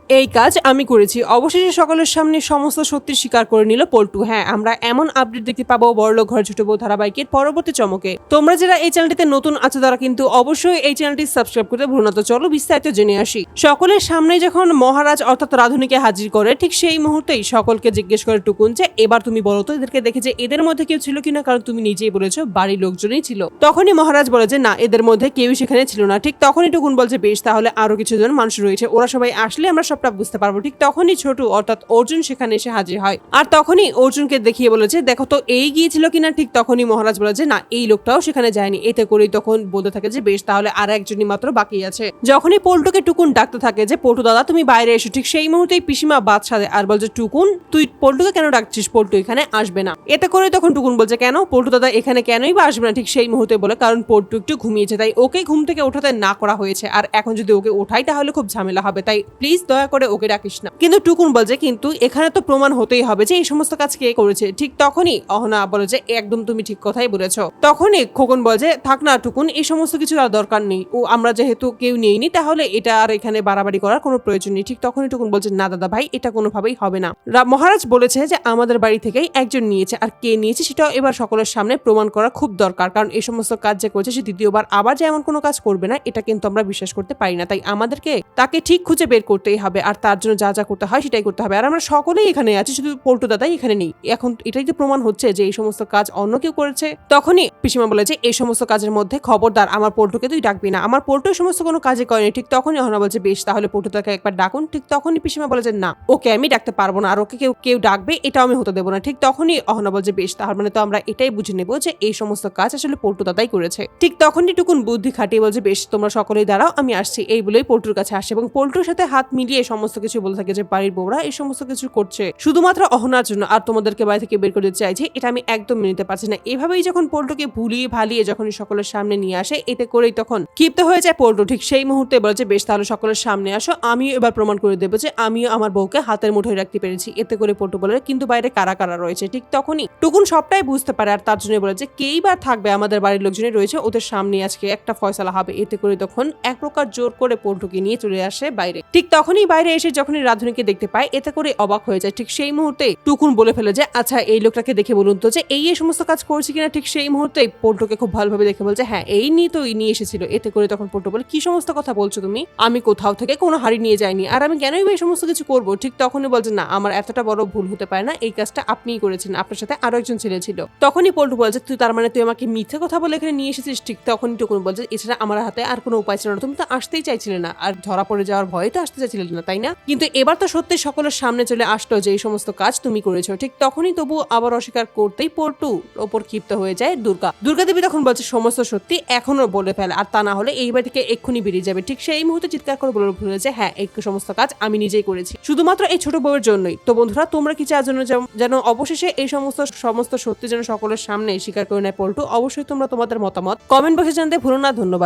এই কাজ আমি করেছি। অবশেষে সকলের সামনে সমস্ত সত্যি স্বীকার করে নিল পল্টু। হ্যাঁ, আমরা এমন আপডেট দেখতে পাবো বড়লোক ঘর ছোট বউ ধারাবাহিকের পরবর্তী চমকে। তোমরা যারা এই চ্যানেলটিতে নতুন আছো তারা কিন্তু অবশ্যই এই চ্যানেলটি সাবস্ক্রাইব করতে ভুলো না। তো চলো বিস্তারিত জেনে আসি। সকলের সামনে যখন মহারাজ অর্থাৎ রাধুনীকে হাজির করে, ঠিক সেই মুহূর্তেই সকলকে জিজ্ঞেস করে টুকুন যে এবার তুমি বলো তো এদেরকে দেখে যে এদের মধ্যে কেউ ছিল কিনা, কারণ তুমি নিজেই বলেছো বাড়ির লোকজনই ছিল। তখনই মহারাজ বলে যে না, এদের মধ্যে কেউ সেখানে ছিল না। ঠিক তখনই টুকুন বলছে বেশ, তাহলে আরো কিছু জন মানুষ রয়েছে, ওরা সবাই আসলে আমরা সবটা বুঝতে পারবো। ঠিক তখনই ছোটু অর্থাৎ অর্জুন সেখানে এসে হাজির হয়, আর তখনই অর্জুনকে দেখিয়ে বলেছে দেখো তো এই গিয়েছিল কিনা। ঠিক তখনই মহারাজ বলে যে না, এই লোকটাও সেখানে যায়নি। এতে করেই তখন বলতে থাকে যে বেশ, তাহলে আর একজনই মাত্র বাকি আছে। যখনই পল্টুকে টুকুন ডাকতে থাকে যে পল্টু দাদা তুমি বাইরে এসো, ঠিক সেই মুহূর্তেই পিসিমা বাদ সাধে আর বলছে টুকুন তুই পল্টুকে কেন ডাকছিস, পল্টু এখানে আসবে না। এতে করে তখন টুকুন বলছে কেন, পল্টু দাদা এখানে কেনই বা আসবে না। ঠিক সেই মুহূর্তে বলে কারণ পল্টু একটু ঘুমিয়েছে, তাই ওকে ঘুম থেকে ওঠাতে না করা হয়েছে, আর এখন যদি ওকে ওঠাই তাহলে খুব ঝামেলা হবে, তাই প্লিজ দয়া করে ওকে ডাকিস না। কিন্তু টুকুন বলছে কিন্তু এখানে তো প্রমাণ হতেই হবে যে এই সমস্ত কাজ কে করেছে। ঠিক তখনই অহনা বলে যে একদম তুমি ঠিক কথাই বলেছ। তখনই খোকন বলে থাক না টুকুন, এই সমস্ত কিছু আর দরকার নেই, ও আমরা যেহেতু কেউ নেইনি তাহলে এটা আর এখানে বাড়াবাড়ি করার কোনো প্রয়োজন নেই। ঠিক তখনই টুকুন বলছে না দাদা ভাই, এটা কোনোভাবেই হবে না। মহারাজ বলেছে যে আমাদের বাড়ি থেকেই একজন নিয়েছে, আর কে নিয়েছে সেটাও এবার সকলের সামনে প্রমাণ করা খুব দরকার, কারণ এই সমস্ত কাজ যে করেছে সে দ্বিতীয়বার আবার যে এমন কোনো কাজ করবে না এটা কিন্তু আমরা বিশ্বাস করতে পারি না। তাই আমাদেরকে তাকে ঠিক খুঁজে বের করতেই হবে, আর তার জন্য যা যা করতে হয় সেটাই করতে হবে। আর আমরা সকলেই এখানে আছি, শুধু পল্টু দাদাই এখানে নেই। এখন এটাই তো প্রমাণ হচ্ছে যে এই সমস্ত কাজ অন্য কেউ করেছে। তখনই পিসিমা বলে যে এই সমস্ত কাজের মধ্যে খবরদার আমার পল্টুকে তুই ডাকবি না, আমার পল্টু এই সমস্ত কোনো কাজে করেনি। ঠিক তখনই অহনা বলছে বেশ, তাহলে পল্টু তাকে একবার ডাকুন। ঠিক তখনই পিসিমা বলে যে না, ওকে আমি ডাকতে পারবো না, আর ওকে কেউ কেউ ডাকবে এটাও আমি হতে দেবো না। ঠিক তখনই অহনা বলছে বেশ, তার মানে তো আমরা এটাই বুঝে নেবো যে এই সমস্ত কাজ আসলে পল্টু দাদাই করেছে। ঠিক তখনই টুকুন বুদ্ধি খাটিয়ে বলছে বেশ, তোমরা সকলেই দাঁড়াও আমি আসছি। এই বলেই পল্টুর কাছে আসে এবং পল্টুর সাথে হাত মিলিয়ে সমস্ত কিছু বলে থাকে যে বাড়ির বউরা এই সমস্ত কিছু করছে শুধুমাত্র অহনার জন্য, আর তোমাদেরকে বাড়ি থেকে বের করে দিতে চাইছে, এটা আমি একদম মেনে নিতে পারছি না। এভাবেই যখন পল্টুকে ভুলিয়ে ভালিয়ে যখন সকলের সামনে নিয়ে আসে, এতে করেই তখন ক্ষিপ্ত হয়ে যায় পল্টু। ঠিক সেই মুহূর্তে বলে যে বেশ, তাহলে সকলের সামনে আসো, আমিও এবার প্রমাণ করে দেবো যে আমিও আমার বউকে হাতের মুঠোয় রাখতে পেরেছি। এতে করে পল্টু বলে কিন্তু বাইরে কারা কারা রয়েছে। ঠিক তখনই টুকুন সবটাই বুঝতে পারে, আর তার জন্য বলে যে কেই বার থাকবে, আমাদের বাড়ির লোকজনই রয়েছে, ওদের সামনে আজকে একটা ফয়সালা হবে। এতে করে তখন এক প্রকার জোর করে পল্টুকে নিয়ে চলে আসে বাইরে। ঠিক তখনই বাইরে এসে যখনই রাধুনীকে দেখতে পায়, এতে করে অবাক হয়ে যায়। ঠিক সেই মুহূর্তে টুকুন বলে ফেলে যে আচ্ছা এই লোকটাকে দেখে বলুন তো যে এই সমস্ত কাজ করছে কিনা। ঠিক সেই মুহূর্তে পল্টুকে খুব ভালোভাবে দেখে বলছে হ্যাঁ এই নিয়ে তো নিয়ে এসেছিল। এতে করে তখন পল্টু বলে কি সমস্ত কথা বলছো তুমি, আমি কোথাও থেকে কোনো হাড়ি নিয়ে যাইনি, আর আমি কেনই এই সমস্ত কিছু করবো। ঠিক তখনই বলছে না, আমার এতটা বড় ভুল হতে পারে না, এই কাজটা আপনিই করেছেন, আপনার সাথে আরো একজন ছেলে ছিল। তখনই পল্টু বলছে তুই তার মানে তুই আমাকে মিথ্যে কথা বলে এখানে নিয়ে এসেছিস। ঠিক তখনই টুকুন বলছে এছাড়া আমার হাতে আর কোনো উপায় ছিল না, তুমি তো আসতেই চাইছিলে না, আর ধরা পড়ে যাওয়ার ভয়ে তো আসতে চাইছিলে না তাই না। কিন্তু এবার তো সত্যি সকলের সামনে চলে আসলো যে এই সমস্ত কাজ তুমি করেছো। ঠিক তখনই তবু আবার অস্বীকার করতেই পল্টুর ওপর ক্ষিপ্ত হয়ে যায় দুর্গা দেবী। তখন বলছে সমস্ত সত্যি এখনো বলে ফেলে, আর তা না হলে এই বাড়ি থেকে এক্ষুনি বেরিয়ে যাবে। ঠিক সেই মুহূর্তে চিৎকার করে বলে ফেলেছে হ্যাঁ এই সমস্ত কাজ আমি নিজেই করেছি, শুধুমাত্র এই ছোট বউয়ের জন্যই। তো বন্ধুরা তোমরা কি চাও যেন অবশেষে এই সমস্ত সত্যি যেন সকলের সামনে স্বীকার করে নেয় পল্টু? অবশ্যই তোমরা তোমাদের মতামত কমেন্ট বক্সে জানাতে ভুলো না। ধন্যবাদ।